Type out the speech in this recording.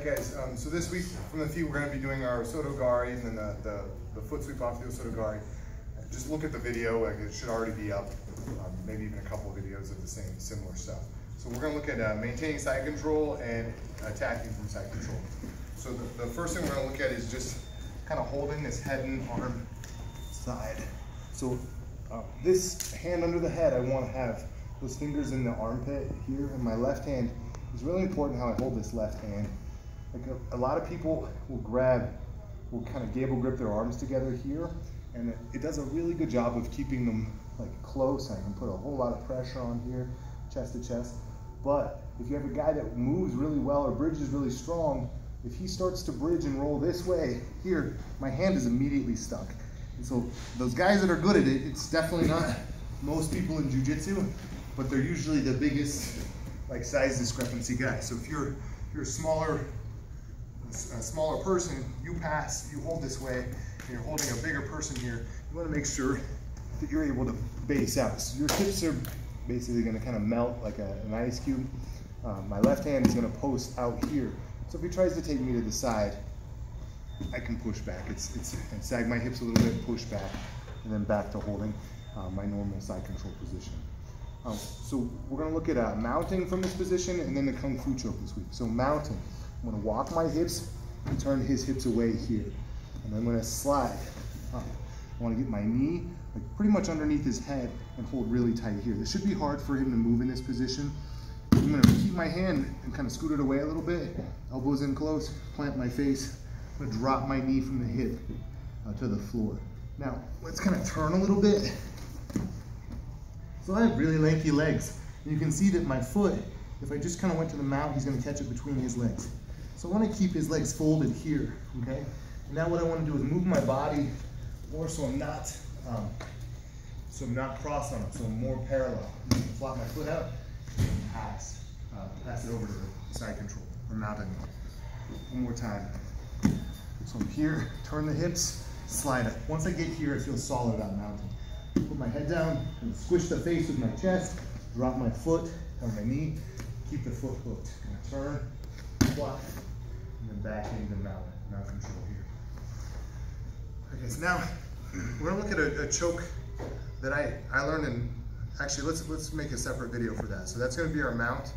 Alright guys, so this week from the feet we're going to be doing our Soto Gari and then the foot sweep off the Soto Gari. Just look at the video, like it should already be up, maybe even a couple of videos of the same similar stuff. So we're going to look at maintaining side control and attacking from side control. So the first thing we're going to look at is just kind of holding this head and arm side. So this hand under the head, I want to have those fingers in the armpit here, and my left hand is really important how I hold this left hand. Like a lot of people will kind of gable grip their arms together here, and it does a really good job of keeping them like close. I can put a whole lot of pressure on here, chest to chest. But if you have a guy that moves really well or bridges really strong, if he starts to bridge and roll this way, here, my hand is immediately stuck. And so those guys that are good at it, it's definitely not most people in jiu-jitsu, but they're usually the biggest like size discrepancy guys. So if you're a smaller person, you hold this way, and you're holding a bigger person here, you want to make sure that you're able to base out. So your hips are basically going to kind of melt like an ice cube. My left hand is going to post out here. So if he tries to take me to the side, I can push back. And sag my hips a little bit, push back, and then back to holding my normal side control position. So we're going to look at mounting from this position and then the Kung Fu choke this week. So mounting, I'm going to walk my hips and turn his hips away here. And I'm going to slide up. I want to get my knee like pretty much underneath his head and hold really tight here. This should be hard for him to move in this position. I'm going to keep my hand and kind of scoot it away a little bit. Elbows in close, plant my face. I'm going to drop my knee from the hip to the floor. Now, let's kind of turn a little bit. So I have really lanky legs. You can see that my foot, if I just kind of went to the mount, he's going to catch it between his legs. So I want to keep his legs folded here, okay? And now what I want to do is move my body more so I'm not cross on it, so I'm more parallel. I'm going to flop my foot out and pass it over to the side control, or mounting. One more time. So I'm here, turn the hips, slide it. Once I get here, I feel solid on mounting. Put my head down and squish the face with my chest, drop my foot on my knee, keep the foot hooked. Turn, flop, and then back into mount control here. Okay, so now we're gonna look at a choke that I learned in, actually let's make a separate video for that. So that's gonna be our mount.